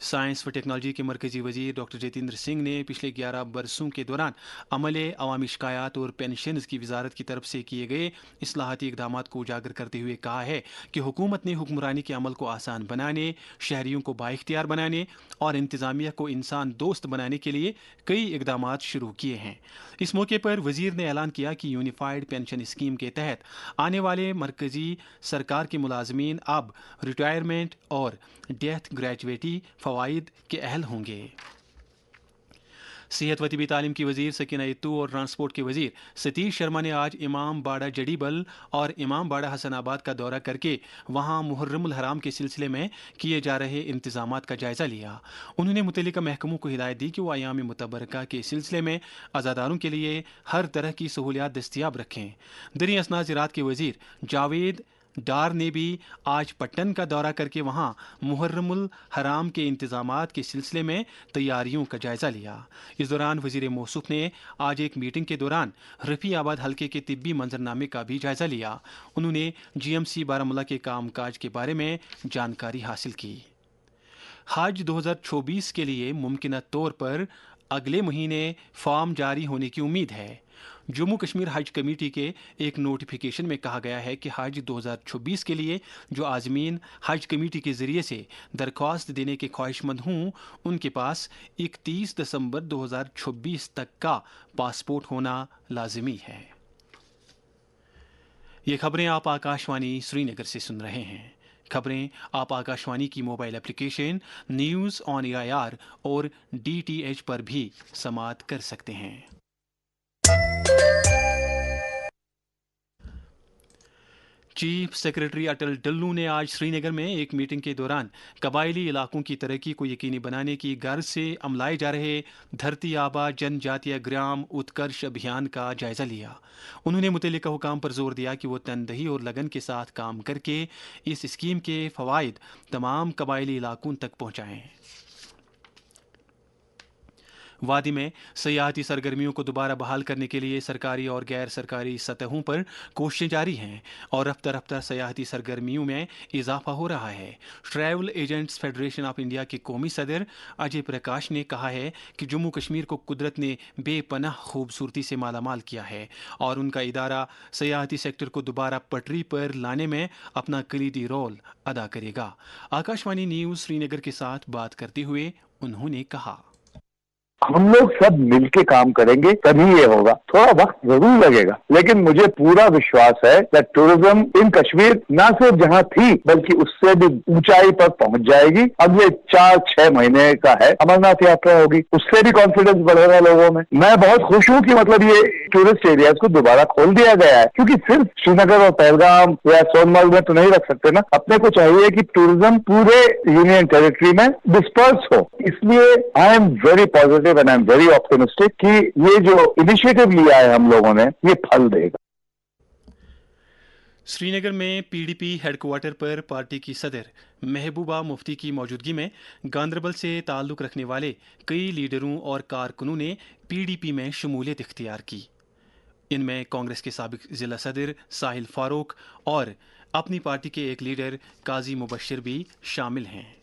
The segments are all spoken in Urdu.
سائنس و ٹیکنالوجی کے مرکزی وزیر ڈاکٹر جتیندر سنگھ نے پچھلے 11 برسوں کے دوران عملے، عوامی شکایات اور پینشنز کی وزارت کی طرف سے کیے گئے اصلاحاتی اقدامات کو اجاگر کرتے ہوئے کہا ہے کہ حکومت نے حکمرانی کے عمل کو آسان بنانے، شہریوں کو بااختیار بنانے اور انتظامیہ کو انسان دوست بنانے کے لیے کئی اقدامات شروع کیے ہیں۔ اس موقع پر وزیر نے اعلان کیا کہ یونیفائڈ پینشن اسکیم کے تحت آنے والے مرکزی سرکار کے ملازمین اب ریٹائرمنٹ اور ڈیتھ گریجویٹی فوائد کے اہل ہوں گے۔ صحت و طبی تعلیم کی وزیر سکینہ اتو اور ٹرانسپورٹ کے وزیر ستیش شرما نے آج امام باڑہ جڑیبل اور امام باڑہ حسن آباد کا دورہ کر کے وہاں محرم الحرام کے سلسلے میں کیے جا رہے انتظامات کا جائزہ لیا۔ انہوں نے متعلقہ محکموں کو ہدایت دی کہ وہ ایام متبرکہ کے سلسلے میں عزاداروں کے لیے ہر طرح کی سہولیات دستیاب رکھیں۔ دریں اثناء زراعت کے وزیر جاوید ڈار نے بھی آج پٹن کا دورہ کر کے وہاں محرم الحرام کے انتظامات کے سلسلے میں تیاریوں کا جائزہ لیا۔ اس دوران وزیر موصوف نے آج ایک میٹنگ کے دوران رفیع آباد حلقے کے طبی منظرنامے کا بھی جائزہ لیا۔ انہوں نے GMC بارہمولہ کے کام کاج کے بارے میں جانکاری حاصل کی۔ حج 2024 کے لیے ممکنہ طور پر اگلے مہینے فارم جاری ہونے کی امید ہے۔ جموں کشمیر حج کمیٹی کے ایک نوٹیفیکیشن میں کہا گیا ہے کہ حج 2024 کے لیے جو عازمین حج کمیٹی کے ذریعے سے درخواست دینے کے خواہش مند ہوں ان کے پاس 31 دسمبر 2024 تک کا پاسپورٹ ہونا لازمی ہے۔ یہ خبریں آپ آکاشوانی سری نگر سے سن رہے ہیں۔ خبریں آپ آکاشوانی کی mobile application news on AIR اور DTH پر بھی سماعت کر سکتے ہیں۔ چیف سیکرٹری اٹل ڈلو نے آج سری نگر میں ایک میٹنگ کے دوران قبائلی علاقوں کی ترقی کو یقینی بنانے کی غرض سے عملائے جا رہے دھرتی آبا جن جاتیہ گرام اتکرش ابھیان کا جائزہ لیا۔ انہوں نے متعلقہ حکام پر زور دیا کہ وہ تندہی اور لگن کے ساتھ کام کر کے اس اسکیم کے فوائد تمام قبائلی علاقوں تک پہنچائیں۔ وادی میں سیاحتی سرگرمیوں کو دوبارہ بحال کرنے کے لیے سرکاری اور غیر سرکاری سطحوں پر کوششیں جاری ہیں اور رفتہ رفتہ سیاحتی سرگرمیوں میں اضافہ ہو رہا ہے۔ Travel agents federation of India کے قومی صدر اجے پرکاش نے کہا ہے کہ جموں کشمیر کو قدرت نے بے پناہ خوبصورتی سے مالا مال کیا ہے اور ان کا ادارہ سیاحتی سیکٹر کو دوبارہ پٹری پر لانے میں اپنا کلیدی رول ادا کرے گا۔ آکاشوانی نیوز سری نگر کے ساتھ بات کرتے ہوئے انہوں نے کہا، ہم لوگ سب مل کے کام کریں گے تبھی یہ ہوگا۔ تھوڑا وقت ضرور لگے گا لیکن مجھے پورا وشواس ہے کہ ٹورزم ان کشمیر نہ صرف جہاں تھی بلکہ اس سے بھی اونچائی پر پہنچ جائے گی۔ اب یہ 4-6 مہینے کا ہے، امرناتھ یاترا ہوگی، اس سے بھی کانفیڈنس بڑھے گا لوگوں میں۔ میں بہت خوش ہوں کہ مطلب یہ ٹورسٹ ایریاز کو دوبارہ کھول دیا گیا ہے، کیونکہ صرف شری نگر اور پہلگام یا سون مرگ میں تو نہیں رکھ سکتے نا، اپنے کو چاہیے کہ ٹورزم پورے یونین ٹیریٹری میں ڈسپرس ہو۔ اس لیے I am very positive and I'm very optimistic کہ یہ جو انیشیٹو لیا ہے ہم لوگوں نے یہ پھل دے گا۔ سری نگر میں PDP ہیڈ کوارٹر پر پارٹی کی صدر محبوبہ مفتی کی موجودگی میں گاندربل سے تعلق رکھنے والے کئی لیڈروں اور کارکنوں نے PDP میں شمولیت اختیار کی۔ ان میں کانگریس کے سابق ضلع صدر ساحل فاروق اور اپنی پارٹی کے ایک لیڈر قاضی مبشر بھی شامل ہیں۔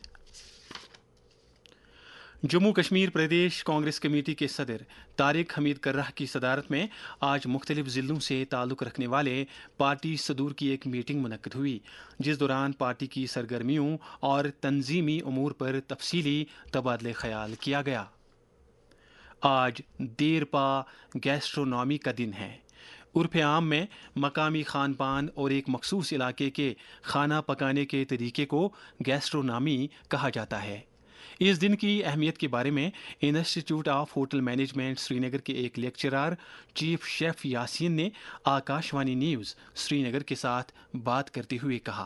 جموں کشمیر پردیش کانگریس کمیٹی کے صدر طارق حمید کرہ کی صدارت میں آج مختلف ضلعوں سے تعلق رکھنے والے پارٹی صدور کی ایک میٹنگ منعقد ہوئی، جس دوران پارٹی کی سرگرمیوں اور تنظیمی امور پر تفصیلی تبادلہ خیال کیا گیا۔ آج دیرپا گیسٹرونامی کا دن ہے۔ عرف عام میں مقامی خان پان اور ایک مخصوص علاقے کے کھانا پکانے کے طریقے کو گیسٹرونامی کہا جاتا ہے۔ اس دن کی اہمیت کے بارے میں انسٹیٹیوٹ آف ہوٹل مینجمنٹ سری نگر کے ایک لیکچرر چیف شیف یاسین نے آکاشوانی نیوز سری نگر کے ساتھ بات کرتے ہوئے کہا،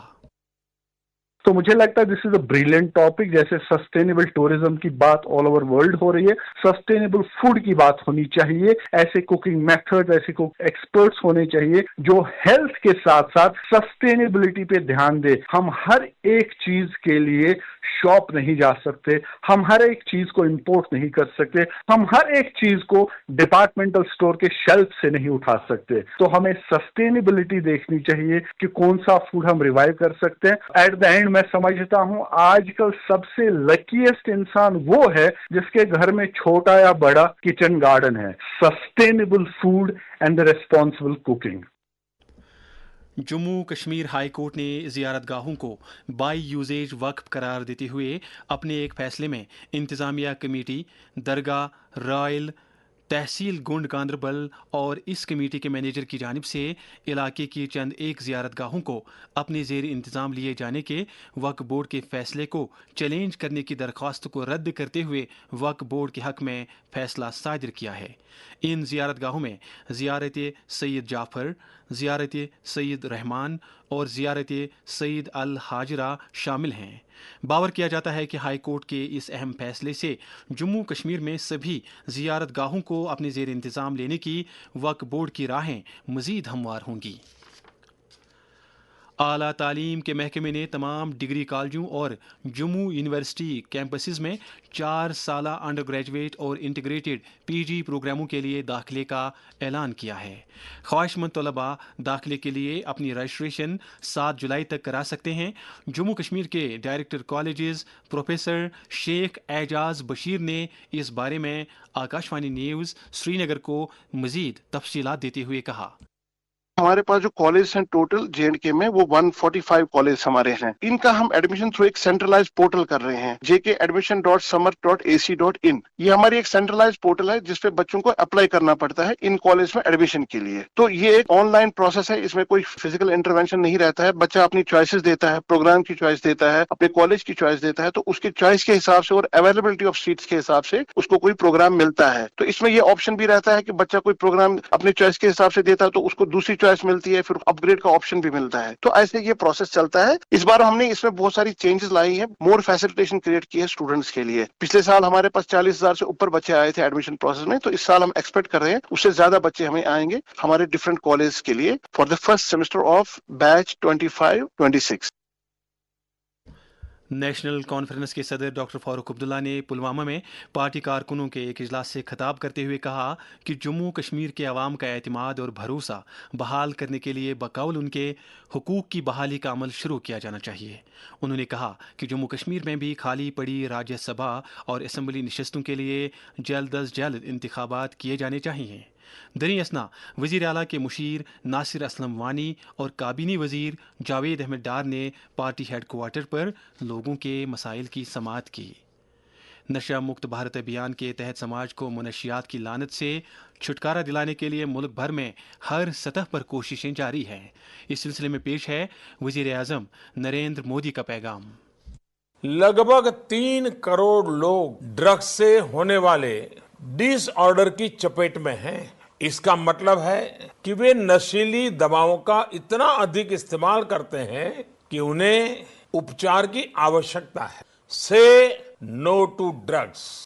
تو مجھے لگتا ہے دس از اے بریلینٹ ٹاپک۔ جیسے سسٹینیبل ٹورزم کی بات آل اوور ورلڈ ہو رہی ہے، سسٹینیبل فوڈ کی بات ہونی چاہیے، ایسے کوکنگ میتھڈ، ایسے ایکسپرٹس ہونے چاہیے جو ہیلتھ کے ساتھ ساتھ سسٹینیبلٹی پہ دھیان دے۔ ہم ہر ایک چیز کے لیے شاپ نہیں جا سکتے، ہم ہر ایک چیز کو امپورٹ نہیں کر سکتے، ہم ہر ایک چیز کو ڈپارٹمنٹل سٹور کے شیلف سے نہیں اٹھا سکتے۔ تو ہمیں سسٹینیبلٹی دیکھنی چاہیے کہ کون سا فوڈ ہم ریوائیو کر سکتے ہیں۔ ایٹ دا اینڈ اینڈ میں سمجھتا ہوں آج کل سب سے لکیسٹ انسان وہ ہے جس کے گھر میں چھوٹا یا بڑا کچن گارڈن ہے. Sustainable food and responsible cooking. Jammu Kashmir high court نے زیارت گاہوں کو بائی یوزیج وقف قرار دیتے ہوئے اپنے ایک فیصلے میں انتظامیہ کمیٹی، درگاہ رائل، تحصیل گنڈ گاندربل اور اس کمیٹی کے مینیجر کی جانب سے علاقے کی چند ایک زیارت گاہوں کو اپنے زیر انتظام لیے جانے کے وقف بورڈ کے فیصلے کو چیلنج کرنے کی درخواست کو رد کرتے ہوئے وقف بورڈ کے حق میں فیصلہ صادر کیا ہے. ان زیارت گاہوں میں زیارت سید جعفر، زیارت سید رحمان اور زیارت سید الحاجرہ شامل ہیں. باور کیا جاتا ہے کہ ہائی کورٹ کے اس اہم فیصلے سے جموں کشمیر میں سبھی زیارت گاہوں کو اپنے زیر انتظام لینے کی وقف بورڈ کی راہیں مزید ہموار ہوں گی. اعلیٰ تعلیم کے محکمے نے تمام ڈگری کالجوں اور جموں یونیورسٹی کیمپسز میں 4 سالہ انڈر گریجویٹ اور انٹیگریٹڈ پی جی پروگراموں کے لیے داخلے کا اعلان کیا ہے. خواہش مند طلباء داخلے کے لیے اپنی رجسٹریشن 7 جولائی تک کرا سکتے ہیں. جموں کشمیر کے ڈائریکٹر کالجز پروفیسر شیخ اعجاز بشیر نے اس بارے میں آکاشوانی نیوز سری نگر کو مزید تفصیلات دیتے ہوئے کہا. ہمارے پاس جو کالج ہیں ٹوٹل جے اینڈ کے میں وہ 145 کالج ہمارے ہیں. ان کا ہم ایڈمیشن تھرو ایک سینٹرلائز پورٹل کر رہے ہیں jkadmission.summer.ac.in. یہ ہماری ایک سینٹرلائز پورٹل ہے جس پہ بچوں کو اپلائی کرنا پڑتا ہے ان کالج میں ایڈمیشن کے لیے. تو یہ ایک آن لائن پروسیس ہے، اس میں کوئی فزیکل انٹروینشن نہیں رہتا ہے. بچہ اپنی چوائسیز دیتا ہے، پروگرام کی چوائس دیتا ہے، اپنے کالج کی چوائس دیتا ہے. تو اس کی چوائس کے حساب سے اور اویلیبلٹی آف سیٹس کے حساب سے اس کو کوئی پروگرام ملتا ہے. تو اس میں یہ آپشن بھی رہتا ہے کہ بچہ کوئی پروگرام اپنی چوائس کے حساب سے دیتا ہے تو اس کو دوسری چوائس ملتی ہے، پھر اپ گریڈ کا آپشن بھی ملتا ہے. تو ایسے یہ پروسیس چلتا ہے. اس بار ہم نے اس میں بہت ساری چینجز لائی ہیں، مور فیسلٹیشن کریٹ کی ہے اسٹوڈنٹس کے لیے. پچھلے سال ہمارے پاس 40,000 سے اوپر بچے آئے تھے ایڈمیشن پروسیس میں، تو اس سال ہم ایکسپیکٹ کر رہے ہیں اس سے زیادہ بچے ہمیں آئیں گے ہمارے ڈفرینٹ کالج کے لیے for the first semester of batch 25-26. National Conference کے صدر ڈاکٹر فاروق عبداللہ نے پلوامہ میں پارٹی کارکنوں کے ایک اجلاس سے خطاب کرتے ہوئے کہا کہ جموں کشمیر کے عوام کا اعتماد اور بھروسہ بحال کرنے کے لیے بقول ان کے حقوق کی بحالی کا عمل شروع کیا جانا چاہیے. انہوں نے کہا کہ جموں کشمیر میں بھی خالی پڑی راجیہ سبھا اور اسمبلی نشستوں کے لیے جلد از جلد انتخابات کیے جانے چاہیے. دریں اثنا وزیر اعلیٰ کے مشیر ناصر اسلم وانی اور کابینی وزیر جاوید احمد ڈار نے پارٹی ہیڈ کوارٹر پر لوگوں کے مسائل کی سماعت کی. نشہ مکت بھارت ابھیان کے تحت سماج کو منشیات کی لعنت سے چھٹکارا دلانے کے لیے ملک بھر میں ہر سطح پر کوششیں جاری ہیں. اس سلسلے میں پیش ہے وزیر اعظم نریندر مودی کا پیغام. لگ بھگ 3 کروڑ لوگ ڈرگ سے ہونے والے ڈس آرڈر کی چپیٹ میں ہیں. اس کا مطلب ہے کہ وہ نشیلی دواؤں کا اتنا ادھک استعمال کرتے ہیں کہ انہیں اپچار کی آوشکتا ہے. سے نو ٹو ڈرگس.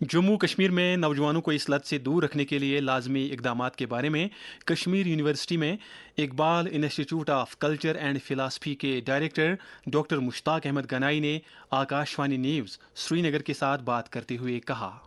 جموں کشمیر میں نوجوانوں کو اس لت سے دور رکھنے کے لیے لازمی اقدامات کے بارے میں کشمیر یونیورسٹی میں Iqbal institute of culture and philosophy کے ڈائریکٹر ڈاکٹر مشتاق احمد گنائی نے آکاشوانی نیوز سری نگر کے ساتھ بات کرتے ہوئے کہا.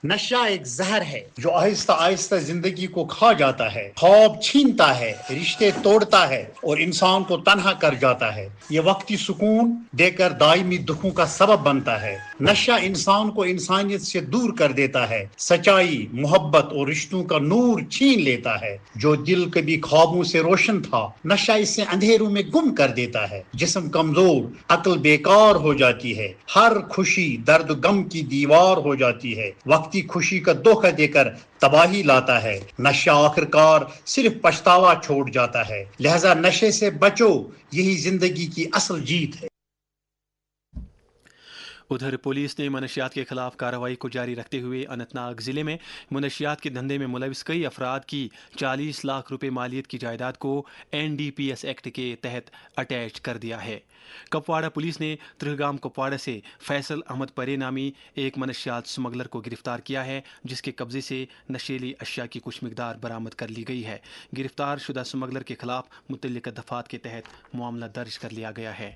نشہ ایک زہر ہے جو آہستہ آہستہ زندگی کو کھا جاتا ہے، خواب چھینتا ہے، رشتے توڑتا ہے اور انسان کو تنہا کر جاتا ہے. یہ وقتی سکون دے کر دائمی دکھوں کا سبب بنتا ہے. نشہ انسان کو انسانیت سے دور کر دیتا ہے، سچائی، محبت اور رشتوں کا نور چھین لیتا ہے. جو دل کبھی خوابوں سے روشن تھا، نشہ اسے اندھیروں میں گم کر دیتا ہے. جسم کمزور، عقل بیکار ہو جاتی ہے، ہر خوشی درد غم کی دیوار ہو جاتی ہے. وقتی خوشی کا دھوکہ دے کر تباہی لاتا ہے. نشہ آخرکار صرف پچھتاوا چھوڑ جاتا ہے. لہذا نشے سے بچو، یہی زندگی کی اصل جیت ہے. ادھر پولیس نے منشیات کے خلاف کارروائی کو جاری رکھتے ہوئے اننت ناگ ضلع میں منشیات کے دھندے میں ملوث کئی افراد کی 40 لاکھ روپے مالیت کی جائیداد کو NDPS ایکٹ کے تحت اٹیچ کر دیا ہے. کپواڑہ پولیس نے ترہگام کپواڑہ سے فیصل احمد پرے نامی ایک منشیات سمگلر کو گرفتار کیا ہے، جس کے قبضے سے نشیلی اشیاء کی کچھ مقدار برآمد کر لی گئی ہے. گرفتار شدہ سمگلر کے خلاف متعلقہ دفعات کے تحت معاملہ درج کر لیا گیا ہے.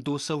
200